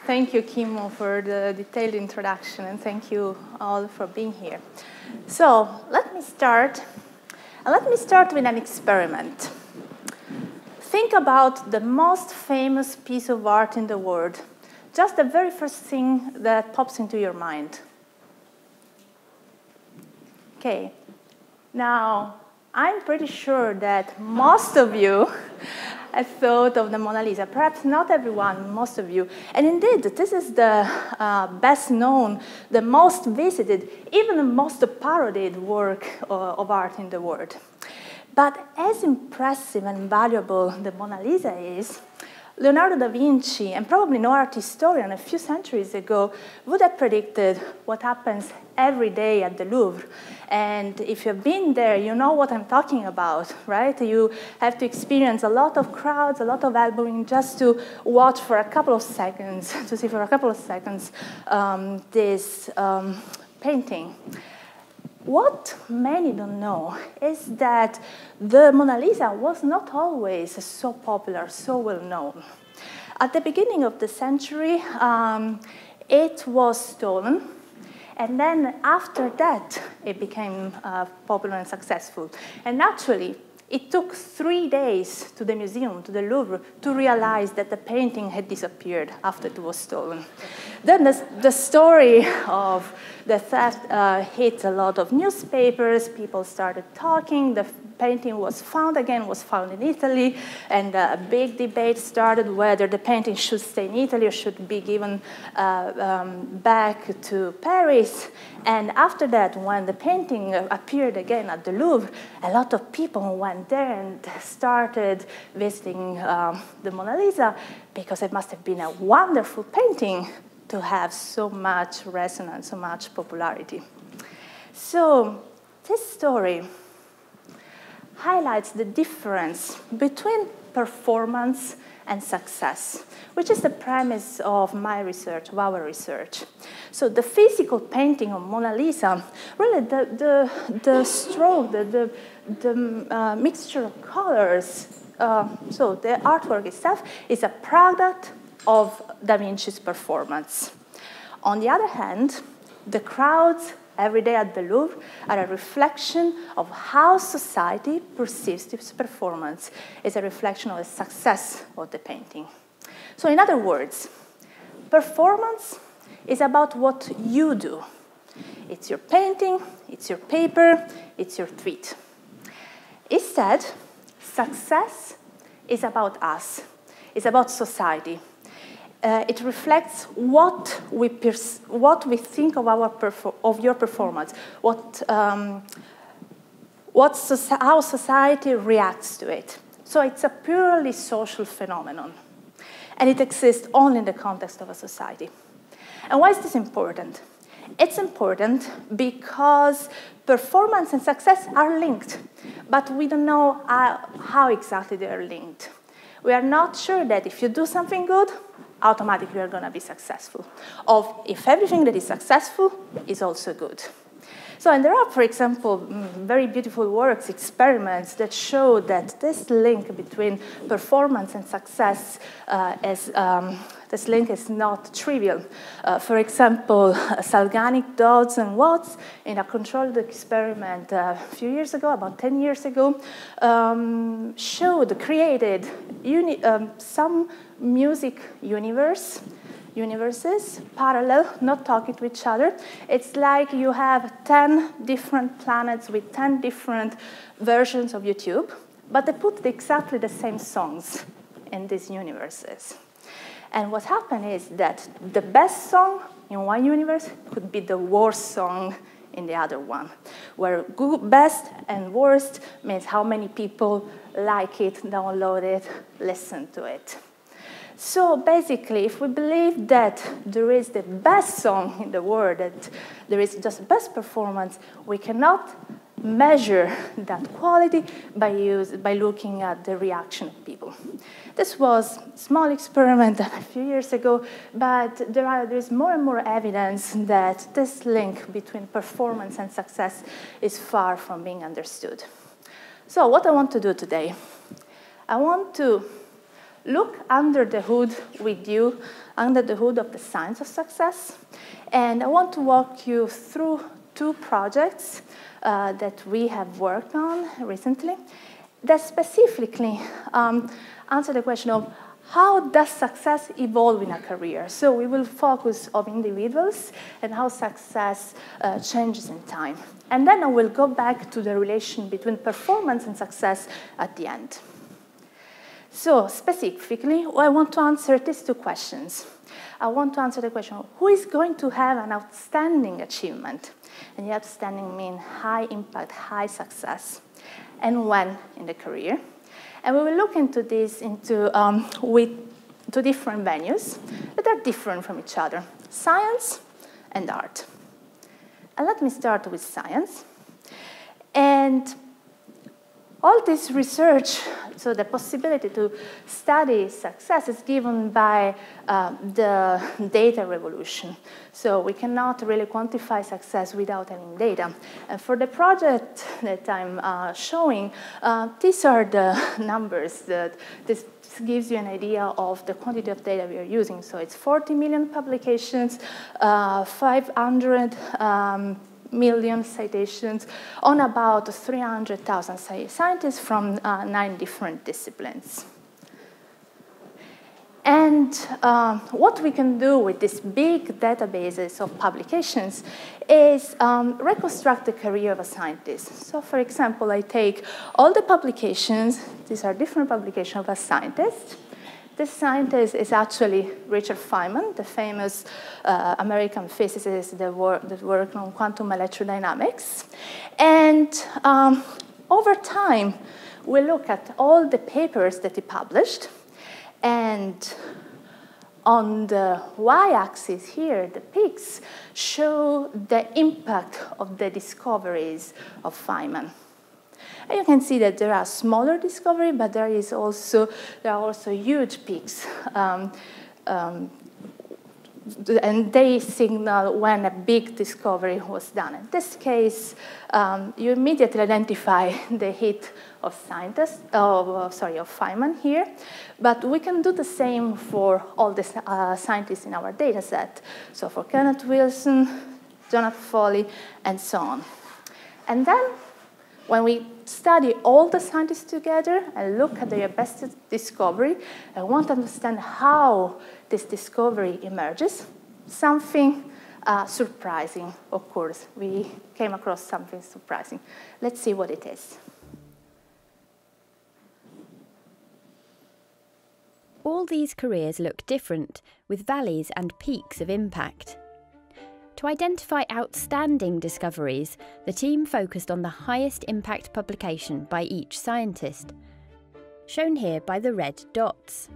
Thank you, Kimmo, for the detailed introduction, and thank you all for being here. So let me start with an experiment. Think about the most famous piece of art in the world. Just the very first thing that pops into your mind. Okay. Now, I'm pretty sure that most of you have thought of the Mona Lisa. Perhaps not everyone, most of you. And indeed, this is the best known, the most visited, even the most parodied work of art in the world. But as impressive and valuable the Mona Lisa is, Leonardo da Vinci, and probably no art historian a few centuries ago, would have predicted what happens every day at the Louvre. And if you've been there, you know what I'm talking about, right? You have to experience a lot of crowds, a lot of elbowing, just to watch for a couple of seconds, to see for a couple of seconds this painting. What many don't know is that the Mona Lisa was not always so popular, so well known. At the beginning of the century, it was stolen, and then after that, it became popular and successful. And actually, it took 3 days to the museum, to the Louvre, to realize that the painting had disappeared after it was stolen. Then the story of the theft hit a lot of newspapers. People started talking. The painting was found again, was found in Italy, and a big debate started whether the painting should stay in Italy or should be given back to Paris. And after that, when the painting appeared again at the Louvre, a lot of people went there and started visiting the Mona Lisa because it must have been a wonderful painting to have so much resonance, so much popularity. So this story highlights the difference between performance and success, which is the premise of my research, of our research. So the physical painting of Mona Lisa, really the stroke, the mixture of colors, so the artwork itself is a product of Da Vinci's performance. On the other hand, the crowds every day at the Louvre are a reflection of how society perceives this performance. It's a reflection of the success of the painting. So in other words, performance is about what you do. It's your painting, it's your paper, it's your tweet. Instead, success is about us. It's about society. It reflects what we think of your performance, how society reacts to it. So it's a purely social phenomenon, and it exists only in the context of a society. And why is this important? It's important because performance and success are linked, but we don't know how exactly they are linked. We are not sure that if you do something good, automatically you're going to be successful. Or if everything that is successful is also good. So, and there are, for example, very beautiful works, experiments that show that this link between performance and success this link is not trivial. For example, Salganic, Dodds, and Watts, in a controlled experiment a few years ago, about 10 years ago, created some music universes, parallel, not talking to each other. It's like you have 10 different planets with 10 different versions of YouTube, but they put exactly the same songs in these universes. And what happened is that the best song in one universe could be the worst song in the other one, where best and worst means how many people like it, download it, listen to it. So basically, if we believe that there is the best song in the world, that there is just best performance, we cannot measure that quality by looking at the reaction of people. This was a small experiment a few years ago, but there's more and more evidence that this link between performance and success is far from being understood. So what I want to do today, I want to look under the hood with you, under the hood of the science of success, and I want to walk you through 2 projects that we have worked on recently that specifically answer the question of how does success evolve in a career. So we will focus on individuals and how success changes in time. And then I will go back to the relation between performance and success at the end. So specifically, I want to answer these 2 questions. I want to answer the question of who is going to have an outstanding achievement? And the outstanding means high impact, high success, and when in the career. And we will look into this with 2 different venues that are different from each other, science and art. And let me start with science. And all this research, so the possibility to study success is given by the data revolution. So we cannot really quantify success without any data. And for the project that I'm showing, these are the numbers. This gives you an idea of the quantity of data we are using. So it's 40 million publications, 500 million citations on about 300,000 scientists from 9 different disciplines. And what we can do with these big databases of publications is reconstruct the career of a scientist. So for example, I take all the publications, these are different publications of a scientist. This scientist is actually Richard Feynman, the famous American physicist that worked on quantum electrodynamics. And over time, we look at all the papers that he published. And on the y-axis here, the peaks show the impact of the discoveries of Feynman. And you can see that there are smaller discoveries, but there are also huge peaks. And they signal when a big discovery was done. In this case, you immediately identify the hit of Feynman here. But we can do the same for all the scientists in our data set. So for Kenneth Wilson, Jonathan Foley, and so on. And then when we study all the scientists together and look at their best discovery and want to understand how this discovery emerges, something surprising, of course. We came across something surprising. Let's see what it is. All these careers look different, with valleys and peaks of impact. To identify outstanding discoveries, the team focused on the highest impact publication by each scientist, shown here by the red dots.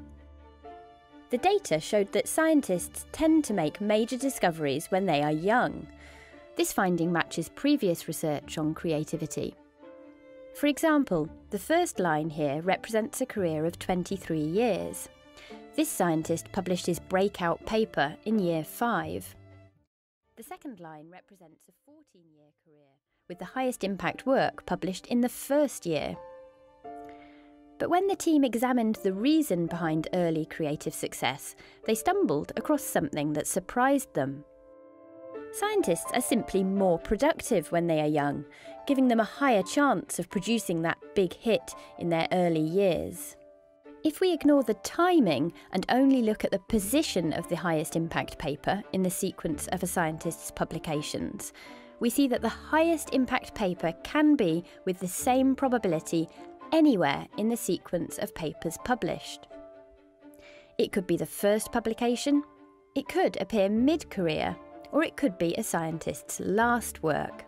The data showed that scientists tend to make major discoveries when they are young. This finding matches previous research on creativity. For example, the first line here represents a career of 23 years. This scientist published his breakout paper in year 5. The second line represents a 14-year career, with the highest impact work published in the first year. But when the team examined the reason behind early creative success, they stumbled across something that surprised them. Scientists are simply more productive when they are young, giving them a higher chance of producing that big hit in their early years. If we ignore the timing and only look at the position of the highest impact paper in the sequence of a scientist's publications, we see that the highest impact paper can be, with the same probability, anywhere in the sequence of papers published. It could be the first publication, it could appear mid-career, or it could be a scientist's last work.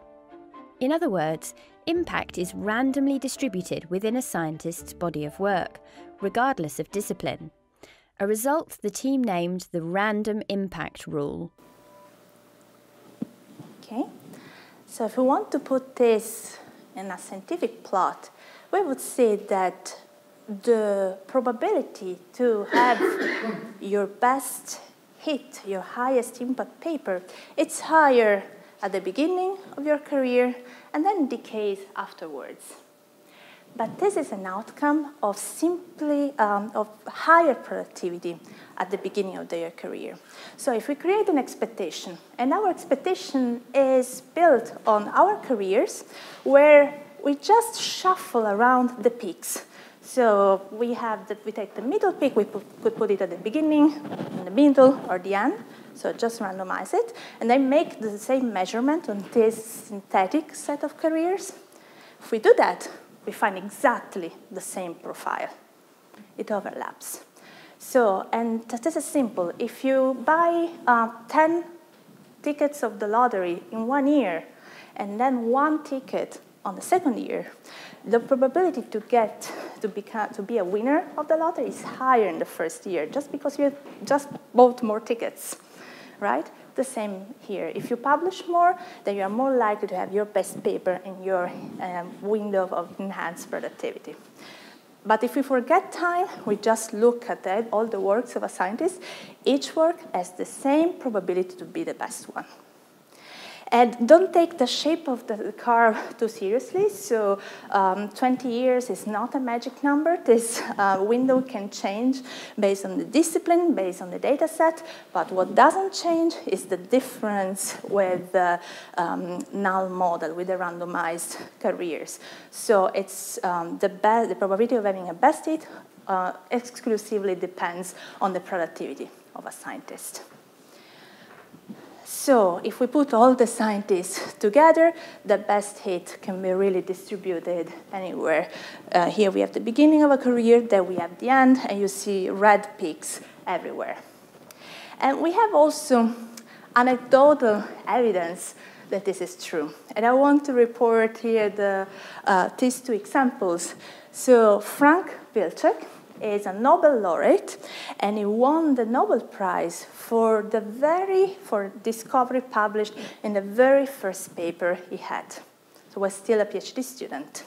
In other words, impact is randomly distributed within a scientist's body of work, regardless of discipline, a result the team named the random impact rule. Okay, so if we want to put this in a scientific plot, we would say that the probability to have your best hit, your highest impact paper, it's higher at the beginning of your career and then decays afterwards. But this is an outcome of simply of higher productivity at the beginning of their career. So if we create an expectation, and our expectation is built on our careers, where we just shuffle around the peaks. So we take the middle peak, we could put it at the beginning, in the middle, or the end. So just randomize it, and then make the same measurement on this synthetic set of careers. If we do that, we find exactly the same profile. It overlaps. So, and this is simple. If you buy 10 tickets of the lottery in 1 year, and then 1 ticket on the second year, the probability to be a winner of the lottery is higher in the first year, just because you just bought more tickets, right? The same here. If you publish more, then you are more likely to have your best paper in your window of enhanced productivity. But if we forget time, we just look at all the works of a scientist. Each work has the same probability to be the best one. And don't take the shape of the curve too seriously. So 20 years is not a magic number. This window can change based on the discipline, based on the data set. But what doesn't change is the difference with the null model, with the randomized careers. So it's the probability of having a best hit exclusively depends on the productivity of a scientist. So if we put all the scientists together, the best hit can be really distributed anywhere. Here we have the beginning of a career, then we have the end, and you see red peaks everywhere. And we have also anecdotal evidence that this is true. And I want to report here these 2 examples. So Frank Wilczek is a Nobel laureate, and he won the Nobel Prize for discovery published in the very first paper he had. So he was still a PhD student.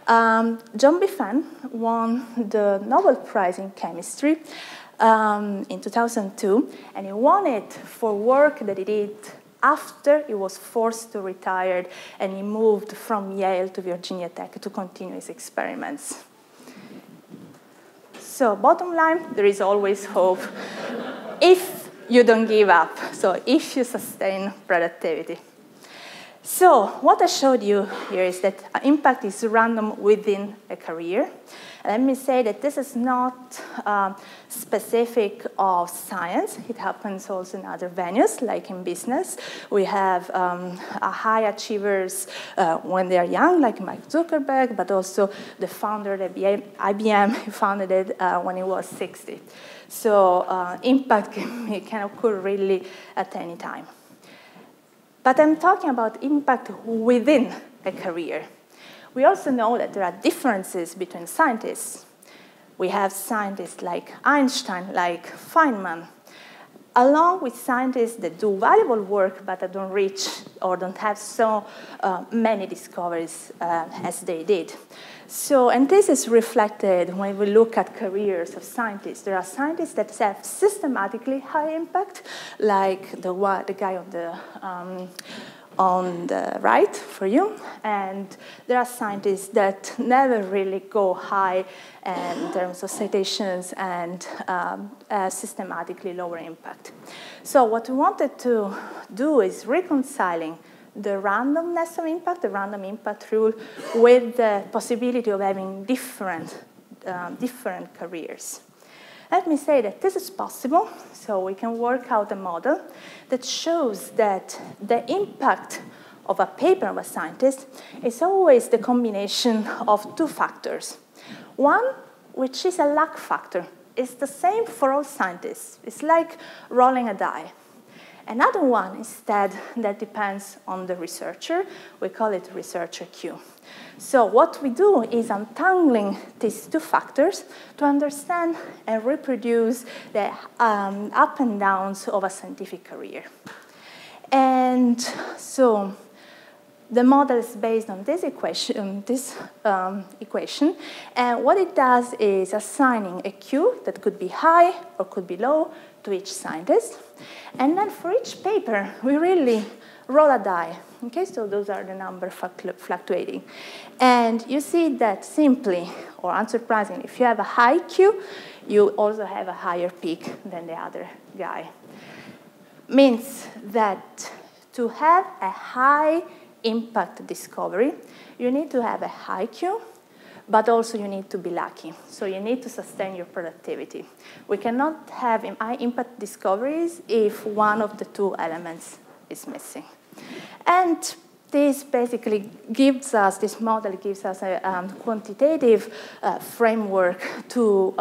John Biffen won the Nobel Prize in chemistry in 2002, and he won it for work that he did after he was forced to retire, and he moved from Yale to Virginia Tech to continue his experiments. So bottom line, there is always hope if you don't give up, so if you sustain productivity. So what I showed you here is that impact is random within a career. Let me say that this is not specific of science. It happens also in other venues, like in business. We have high achievers when they are young, like Mark Zuckerberg, but also the founder of IBM, who founded it when he was 60. So impact can occur really at any time. But I'm talking about impact within a career. We also know that there are differences between scientists. We have scientists like Einstein, like Feynman, along with scientists that do valuable work but that don't reach or don't have so many discoveries as they did. So, and this is reflected when we look at careers of scientists. There are scientists that have systematically high impact, like the guy on the right for you, and there are scientists that never really go high in terms of citations and systematically lower impact. So what we wanted to do is reconciling the randomness of impact, the random impact rule, with the possibility of having different careers. Let me say that this is possible, so we can work out a model that shows that the impact of a paper of a scientist is always the combination of 2 factors. One, which is a luck factor. It's the same for all scientists. It's like rolling a die. Another one, instead, that depends on the researcher. We call it researcher Q. So what we do is untangling these 2 factors to understand and reproduce the up and downs of a scientific career. And so The model is based on this equation, and what it does is assigning a Q that could be high or could be low to each scientist. And then for each paper, we really roll a die. Okay, so those are the numbers fluctuating. And you see that simply, or unsurprisingly, if you have a high Q, you also have a higher peak than the other guy. Means that to have a high impact discovery, you need to have a high Q, but also you need to be lucky. So you need to sustain your productivity. We cannot have high impact discoveries if one of the two elements is missing. And this basically gives us, this model gives us a quantitative framework to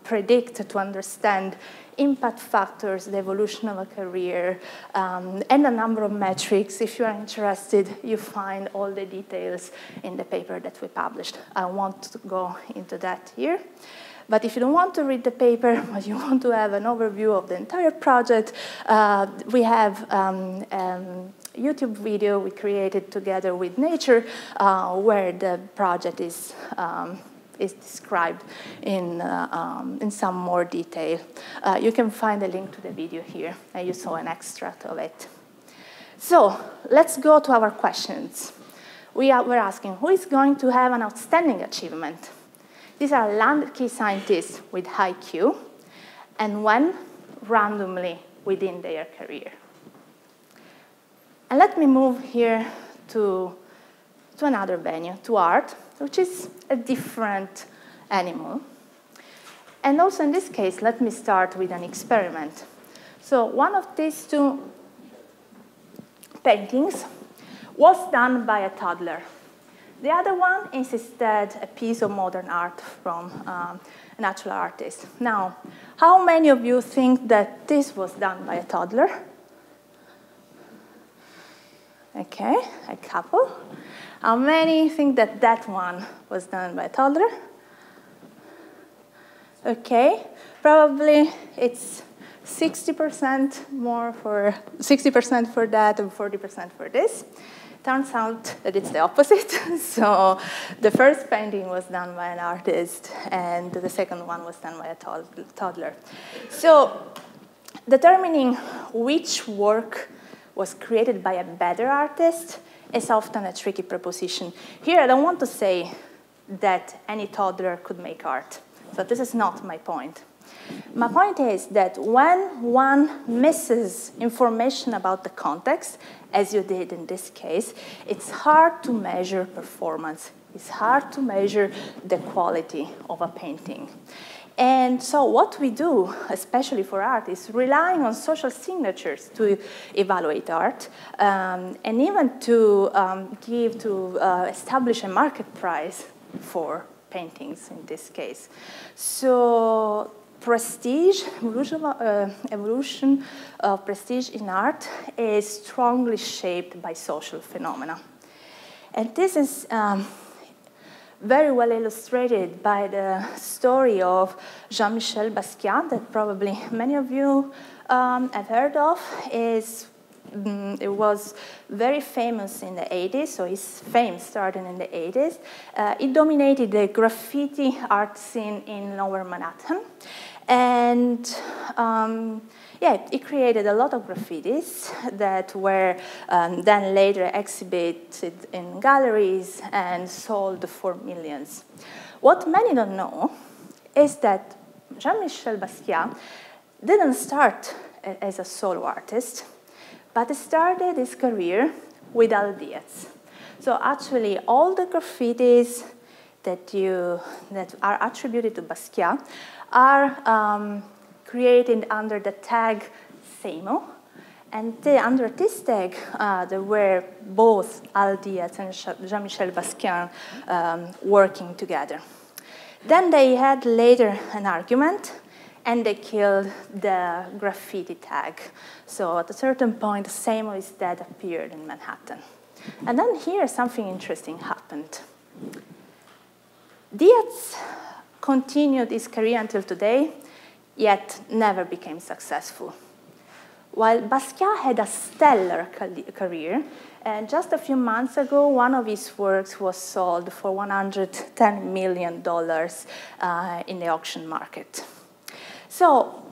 predict, to understand impact factors, the evolution of a career, and a number of metrics. If you are interested, you find all the details in the paper that we published. I won't go into that here. But if you don't want to read the paper, but you want to have an overview of the entire project, we have YouTube video we created together with Nature, where the project is described in some more detail. You can find a link to the video here, and you saw an extract of it. So let's go to our questions. We're asking, who is going to have an outstanding achievement? These are landed key scientists with high Q, and when? Randomly within their career. And let me move here to another venue, to art, which is a different animal. And also in this case, let me start with an experiment. So one of these two paintings was done by a toddler. The other one is instead a piece of modern art from a natural artist. Now, how many of you think that this was done by a toddler? Okay, a couple. How many think that that one was done by a toddler? Okay, probably it's 60% more for 60% for that and 40% for this. Turns out that it's the opposite. So the first painting was done by an artist, and the second one was done by a toddler. So determining which work was created by a better artist is often a tricky proposition. Here, I don't want to say that any toddler could make art. So this is not my point. My point is that when one misses information about the context, as you did in this case, it's hard to measure performance. It's hard to measure the quality of a painting. And so what we do, especially for art, is relying on social signatures to evaluate art, and even to establish a market price for paintings in this case. So prestige, evolution of prestige in art is strongly shaped by social phenomena. And this is very well illustrated by the story of Jean-Michel Basquiat, that probably many of you have heard of. It was very famous in the 80s, so his fame started in the 80s. It dominated the graffiti art scene in Lower Manhattan. And yeah, it created a lot of graffitis that were then later exhibited in galleries and sold for millions. What many don't know is that Jean-Michel Basquiat didn't start as a solo artist, but he started his career with ideas. So actually, all the graffitis that are attributed to Basquiat are created under the tag Samo. And under this tag, there were both Al Diaz and Jean-Michel Basquiat working together. Then they had later an argument, and they killed the graffiti tag. So at a certain point, Samo is dead appeared in Manhattan. And then here, something interesting happened. Diaz continued his career until today, yet never became successful. While Basquiat had a stellar career, And just a few months ago, one of his works was sold for $110 million in the auction market. So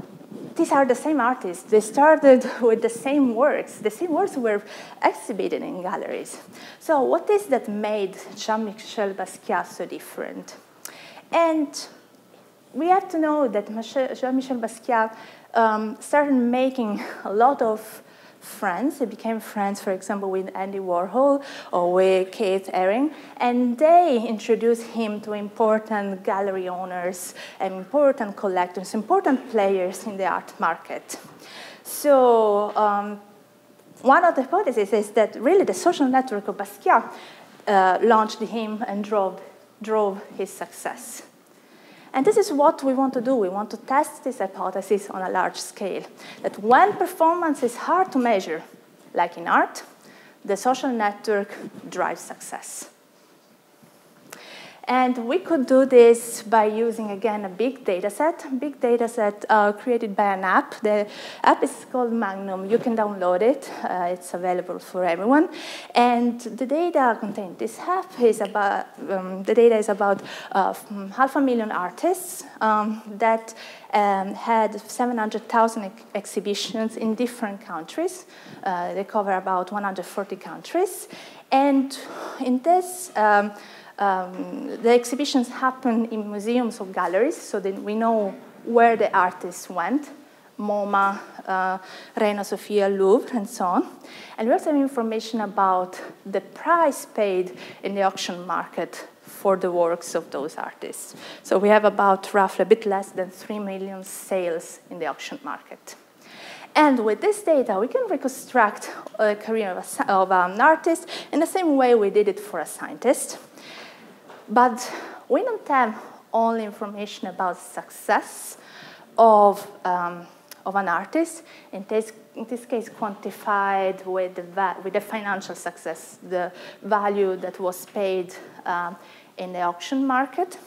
these are the same artists. They started with the same works. The same works were exhibited in galleries. So what is that made Jean-Michel Basquiat so different? And we have to know that Jean-Michel Basquiat started making a lot of friends. He became friends, for example, with Andy Warhol or with Keith Haring, and they introduced him to important gallery owners and important collectors, important players in the art market. So one of the hypotheses is that really the social network of Basquiat launched him and drove his success. And this is what we want to do. We want to test this hypothesis on a large scale, that when performance is hard to measure, like in art, the social network drives success. And we could do this by using, again, a big data set created by an app. The app is called Magnum. You can download it. It's available for everyone. And the data contained in this app is about, the data is about 500,000 artists that had 700,000 exhibitions in different countries. They cover about 140 countries. And in this, the exhibitions happen in museums or galleries, so that we know where the artists went, MoMA, Reina Sofia, Louvre, and so on. And we also have information about the price paid in the auction market for the works of those artists. So we have about roughly a bit less than 3 million sales in the auction market. And with this data, we can reconstruct a career of an artist in the same way we did it for a scientist. But we don't have only information about success of an artist, in this case quantified with the financial success, the value that was paid in the auction market.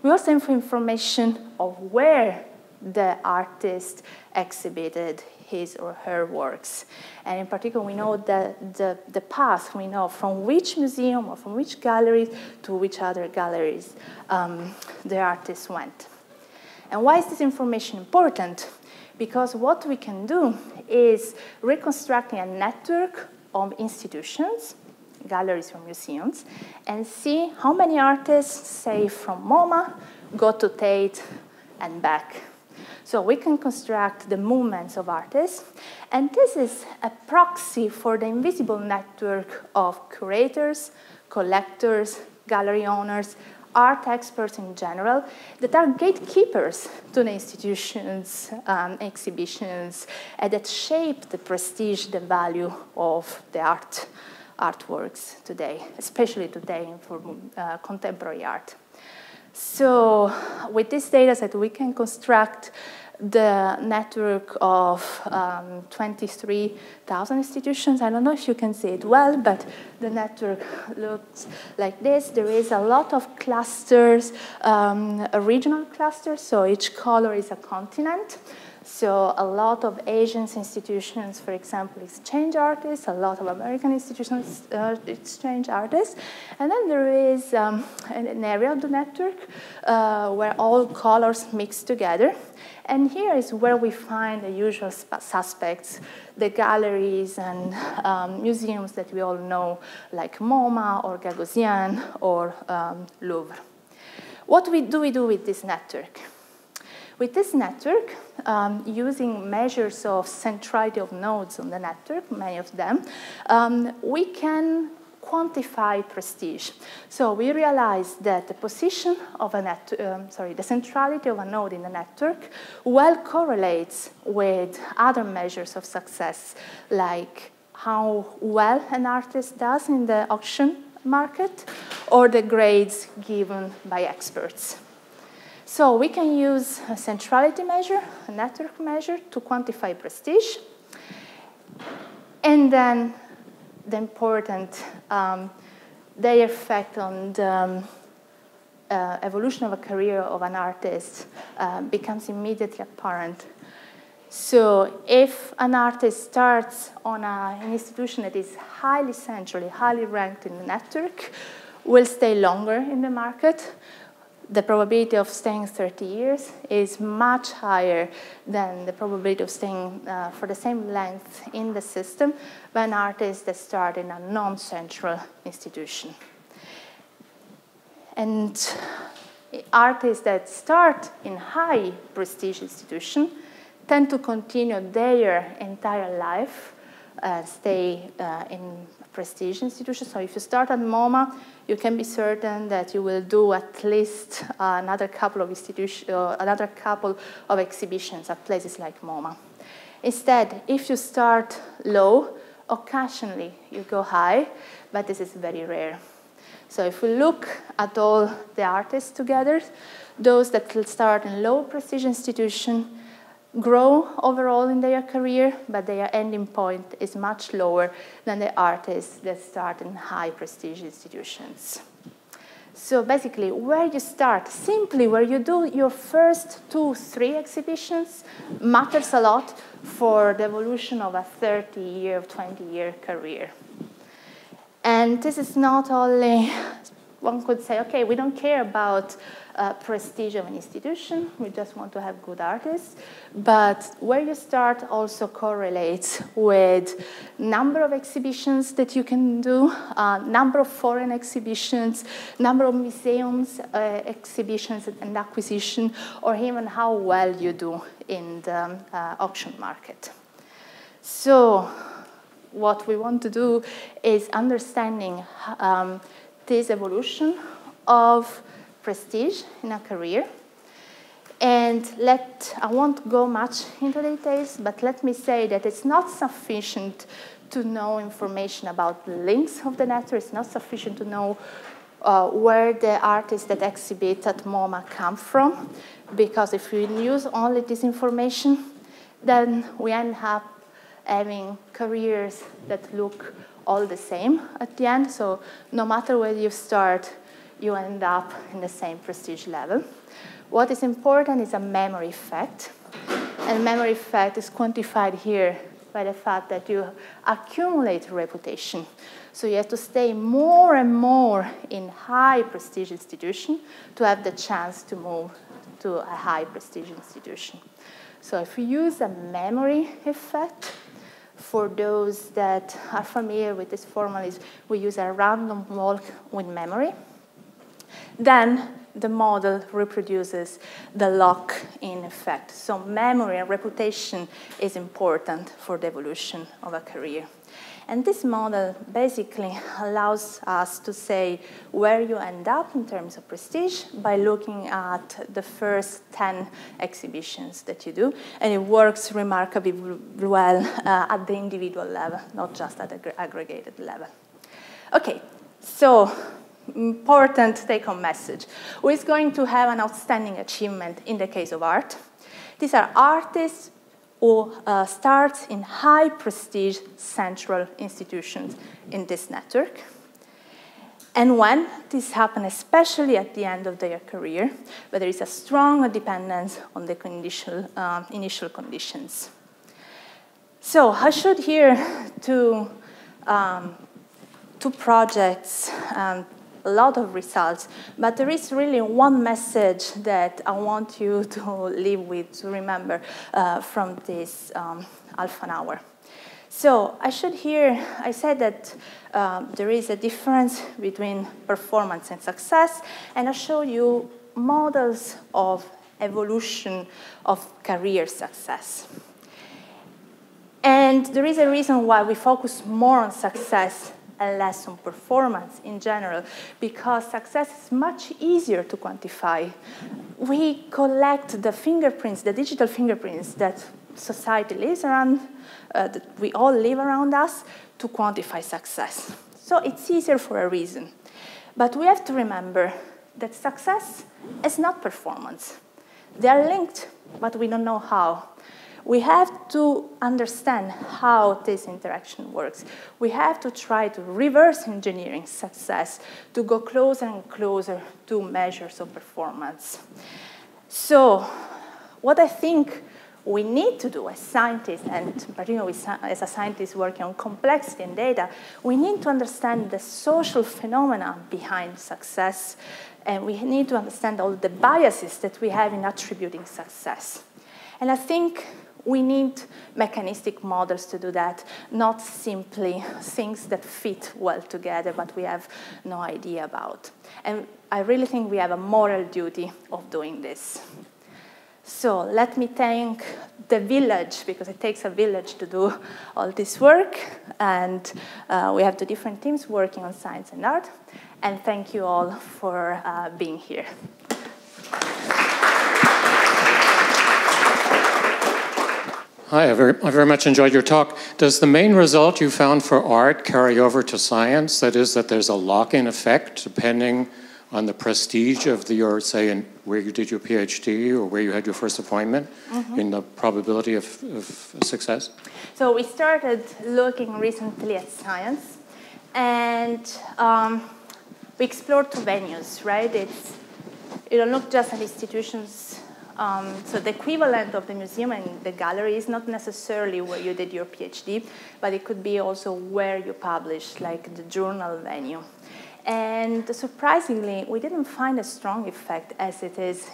We also have information of where the artist exhibited his or her works. And in particular, we know the path. We know from which museum or from which gallery to which other galleries the artist went. And why is this information important? Because what we can do is reconstructing a network of institutions, galleries or museums, and see how many artists, say from MoMA, go to Tate and back. So we can construct the movements of artists, and this is a proxy for the invisible network of curators, collectors, gallery owners, art experts in general, that are gatekeepers to the institutions, exhibitions, and that shape the prestige, the value of the artworks today, especially today for contemporary art. So with this data set, we can construct the network of 23,000 institutions. I don't know if you can see it well, but the network looks like this. There is a lot of clusters, regional clusters, so each color is a continent. So a lot of Asian institutions, for example, exchange artists, a lot of American institutions exchange artists. And then there is an area of the network where all colors mix together. And here is where we find the usual suspects, the galleries and museums that we all know, like MoMA or Gagosian or Louvre. What do we do with this network? With this network, using measures of centrality of nodes on the network, many of them, we can quantify prestige. So we realize that the position of a the centrality of a node in the network well correlates with other measures of success, like how well an artist does in the auction market, or the grades given by experts. So we can use a centrality measure, a network measure, to quantify prestige. And then the important, their effect on the evolution of a career of an artist becomes immediately apparent. So if an artist starts on an institution that is highly centrally, highly ranked in the network, will stay longer in the market. The probability of staying 30 years is much higher than the probability of staying for the same length in the system by an artist that starts in a non-central institution. And artists that start in high prestige institution tend to continue their entire life, stay in prestige institutions. So if you start at MoMA, you can be certain that you will do at least another couple of exhibitions at places like MoMA. Instead, if you start low, occasionally you go high, but this is very rare. So if we look at all the artists together, those that will start in low prestige institution grow overall in their career, but their ending point is much lower than the artists that start in high prestige institutions. So basically, where you start, simply where you do your first 2-3 exhibitions, matters a lot for the evolution of a 30-year, 20-year career. And this is not only, one could say, okay, we don't care about prestige of an institution, we just want to have good artists, but where you start also correlates with number of exhibitions that you can do, number of foreign exhibitions, number of museums, exhibitions and acquisition, or even how well you do in the auction market. So what we want to do is understanding this evolution of prestige in a career. And I won't go much into details, but let me say that it's not sufficient to know information about the links of the network. It's not sufficient to know where the artists that exhibit at MoMA come from, because if we use only this information, then we end up having careers that look all the same at the end. So no matter where you start, you end up in the same prestige level. What is important is a memory effect. And memory effect is quantified here by the fact that you accumulate reputation. So you have to stay more and more in high prestige institution to have the chance to move to a high prestige institution. So if we use a memory effect, for those that are familiar with this formula, we use a random walk with memory. Then the model reproduces the lock-in effect. So memory and reputation is important for the evolution of a career. And this model basically allows us to say where you end up in terms of prestige by looking at the first 10 exhibitions that you do. And it works remarkably well at the individual level, not just at the aggregated level. OK, so important take-home message. Who is going to have an outstanding achievement in the case of art? These are artists who start in high prestige central institutions in this network. And when this happens, especially at the end of their career, where there is a strong dependence on the initial conditions. So I showed here two projects, a lot of results, but there is really one message that I want you to leave with, to remember from this half an hour. So I showed here, I said that there is a difference between performance and success, and I showed you models of evolution of career success. And there is a reason why we focus more on success and less on performance in general, because success is much easier to quantify. We collect the fingerprints, the digital fingerprints that society lives around, that we all live around us, to quantify success. So it's easier for a reason. But we have to remember that success is not performance. They are linked, but we don't know how. We have to understand how this interaction works. We have to try to reverse engineering success to go closer and closer to measures of performance. So what I think we need to do as scientists, and particularly as a scientist working on complexity and data, we need to understand the social phenomena behind success, and we need to understand all the biases that we have in attributing success. And I think we need mechanistic models to do that, not simply things that fit well together, but we have no idea about. And I really think we have a moral duty of doing this. So let me thank the village, because it takes a village to do all this work. And we have the different teams working on science and art. And thank you all for being here. Hi, I very much enjoyed your talk. Does the main result you found for art carry over to science? That is, that there's a lock-in effect depending on the prestige of your, say, in where you did your PhD or where you had your first appointment, in the probability of success? So we started looking recently at science, and we explored two venues, right? You don't look just at institutions. So the equivalent of the museum and the gallery is not necessarily where you did your PhD, but it could be also where you published, like the journal venue. And surprisingly, we didn't find a strong effect as it is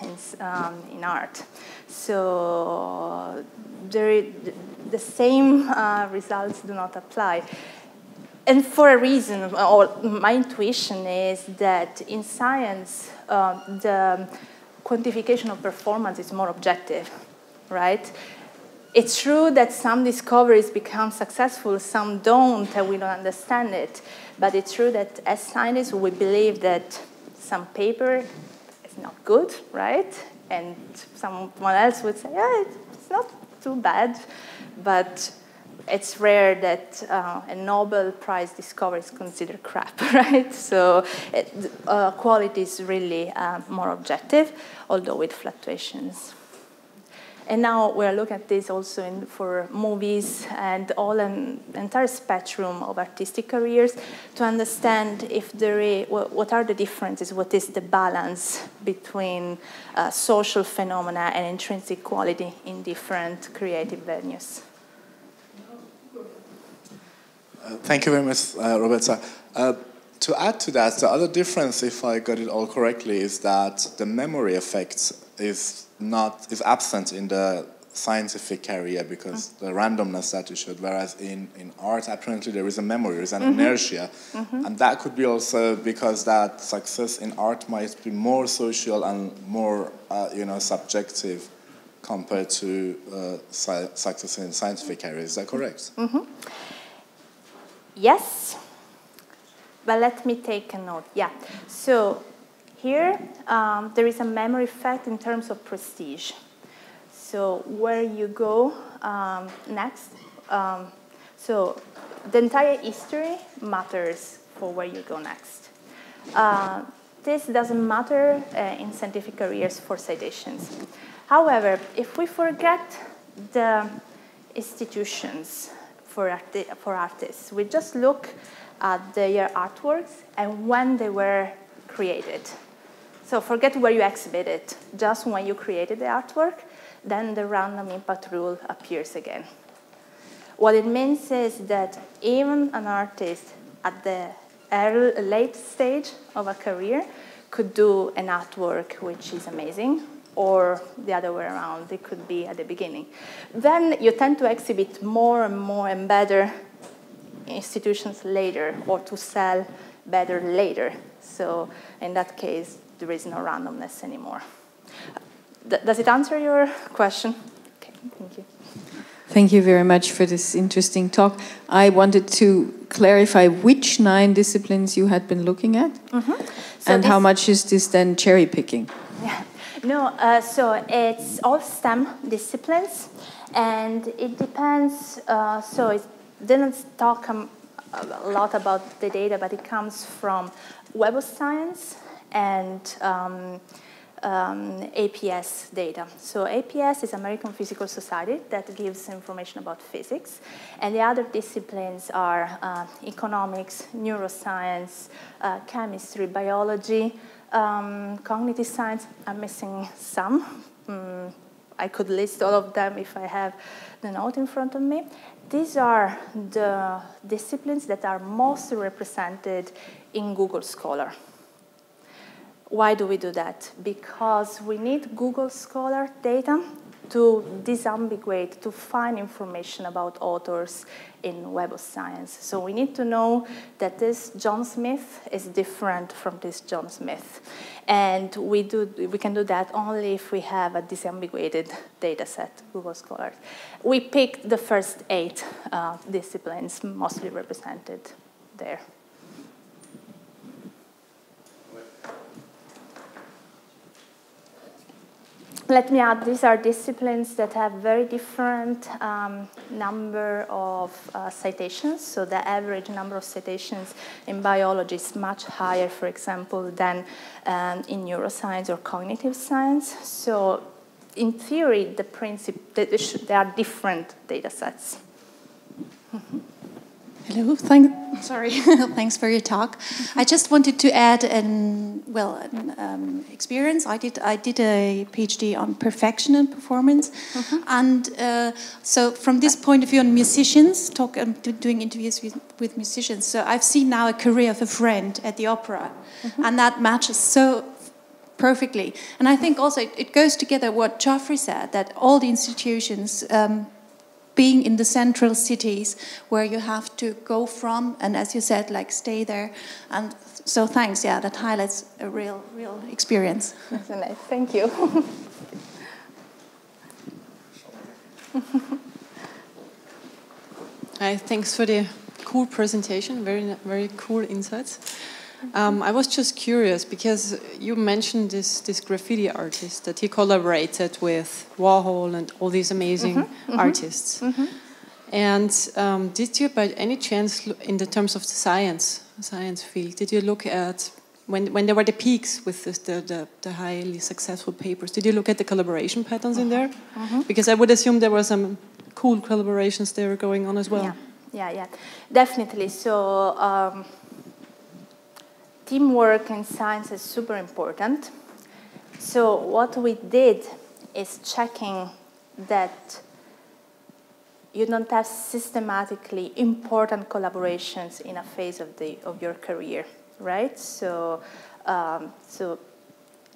in art. So the same results do not apply. And for a reason, or my intuition is that in science, the quantification of performance is more objective, right? It's true that some discoveries become successful, some don't, and we don't understand it. But it's true that as scientists, we believe that some paper is not good, right? And someone else would say, yeah, it's not too bad. But it's rare that a Nobel Prize discovery is considered crap, right? So quality is really more objective, although with fluctuations. And now we're looking at this also for movies and all an entire spectrum of artistic careers to understand if what are the differences, what is the balance between social phenomena and intrinsic quality in different creative venues. Thank you very much, Roberta. To add to that, the other difference, if I got it all correctly, is that the memory effect is absent in the scientific area because the randomness that you showed, whereas in art, apparently there is a memory, there is an inertia. And that could be also because that success in art might be more social and more subjective compared to success in scientific areas. Is that correct? Yes, but let me take a note. Yeah, so here there is a memory effect in terms of prestige. So where you go next, so the entire history matters for where you go next. This doesn't matter in scientific careers for citations. However, if we forget the institutions, for artists. We just look at their artworks and when they were created. So forget where you exhibited, just when you created the artwork, then the random impact rule appears again. What it means is that even an artist at the late stage of a career could do an artwork which is amazing, or the other way around, it could be at the beginning. Then you tend to exhibit more and more and better institutions later, or to sell better later. So in that case, there is no randomness anymore. Does it answer your question? Okay, thank you. Thank you very much for this interesting talk. I wanted to clarify which 9 disciplines you had been looking at, and how much is this then cherry picking? Yeah. No, so it's all STEM disciplines, and it depends. So it didn't talk a lot about the data, but it comes from Web of Science and APS data. So APS is American Physical Society that gives information about physics, and the other disciplines are economics, neuroscience, chemistry, biology, cognitive science. I'm missing some. I could list all of them if I have the note in front of me. These are the disciplines that are mostly represented in Google Scholar. Why do we do that? Because we need Google Scholar data to disambiguate, to find information about authors in Web of Science. So we need to know that this John Smith is different from this John Smith. And we can do that only if we have a disambiguated data set, Google Scholar. We picked the first 8 disciplines mostly represented there. Let me add, these are disciplines that have very different number of citations. So the average number of citations in biology is much higher, for example, than in neuroscience or cognitive science. So in theory, the principle, there are different data sets. Mm-hmm. Hello, thanks for your talk. I just wanted to add an experience. I did a PhD on perfection and performance, and so from this point of view on musicians, doing interviews with musicians. So I've seen now a career of a friend at the opera, and that matches so perfectly. And I think also it goes together what Geoffrey said, that all the institutions. Being in the central cities where you have to go from, and as you said, like stay there. And so thanks, yeah, that highlights a real experience. That's nice, thank you. Hi, thanks for the cool presentation, very cool insights. I was just curious because you mentioned this graffiti artist that he collaborated with Warhol and all these amazing artists. And did you, by any chance, in the terms of the science field, did you look at when there were the peaks with the highly successful papers? Did you look at the collaboration patterns in there? Because I would assume there were some cool collaborations there going on as well. Yeah, definitely. So. Teamwork in science is super important. So what we did is checking that you don't have systematically important collaborations in a phase of your career, right? So a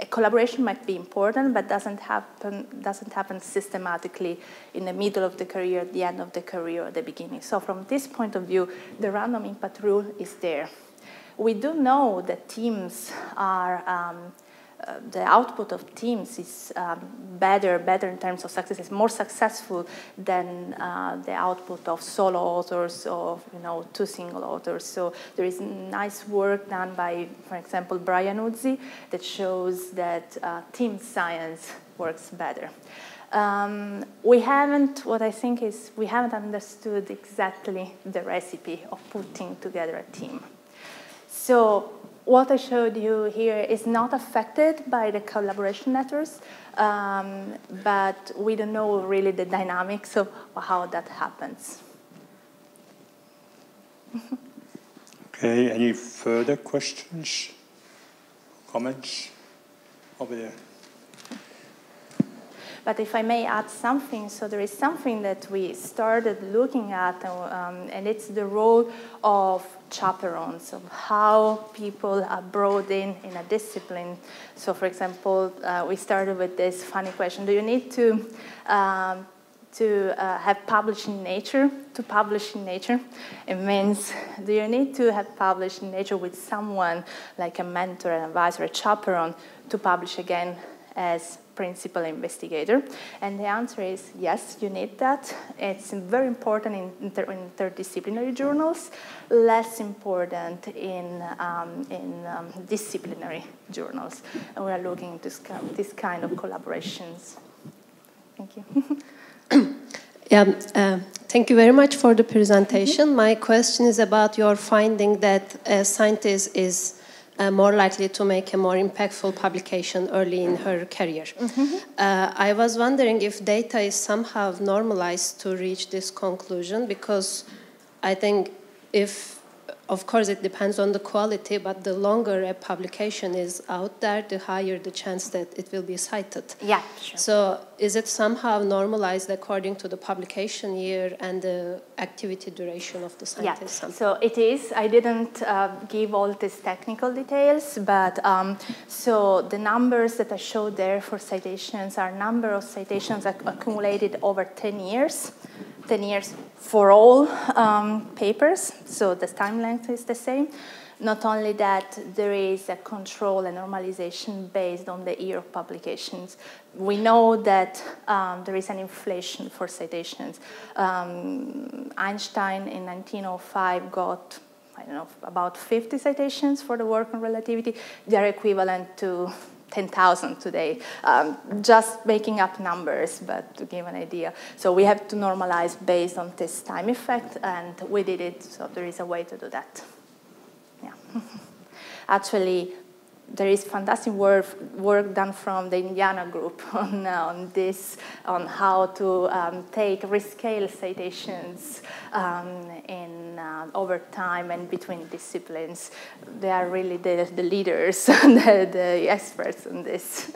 collaboration might be important, but doesn't happen systematically in the middle of the career, at the end of the career, or the beginning. So from this point of view, the random impact rule is there. We do know that teams are, the output of teams is better in terms of success. It's more successful than the output of solo authors or 2 single authors. So there is nice work done by, for example, Brian Uzzi that shows that team science works better. We haven't understood exactly the recipe of putting together a team. So what I showed you here is not affected by the collaboration networks, but we don't know really the dynamics of how that happens. Okay, any further questions, comments over there? But if I may add something, so there is something that we started looking at, and it's the role of chaperones, of how people are brought in a discipline. So, for example, we started with this funny question: do you need to have published in Nature to publish in Nature? It means, do you need to have published in Nature with someone like a mentor, an advisor, a chaperone to publish again as principal investigator? And the answer is yes, you need that. It's very important in interdisciplinary journals, less important in disciplinary journals. And we are looking into this kind of collaborations. Thank you. Thank you very much for the presentation. My question is about your finding that a scientist is more likely to make a more impactful publication early in her career. I was wondering if data is somehow normalized to reach this conclusion, because I think if of course, it depends on the quality, but the longer a publication is out there, the higher the chance that it will be cited. Yeah, sure. So is it somehow normalized according to the publication year and the activity duration of the scientist? Yeah, so it is. I didn't give all these technical details, but so the numbers that I showed there for citations are number of citations accumulated over 10 years. 10 years for all papers, so the time length is the same. Not only that, there is a control and normalization based on the year of publications. We know that there is an inflation for citations. Einstein in 1905 got, I don't know, about 50 citations for the work on relativity. They are equivalent to 10,000 today, just making up numbers, but to give an idea. So we have to normalize based on this time effect, and we did it, so there is a way to do that. Yeah. Actually, there is fantastic work done from the Indiana group on this, on how to take rescale citations over time and between disciplines. They are really the leaders, the experts on this.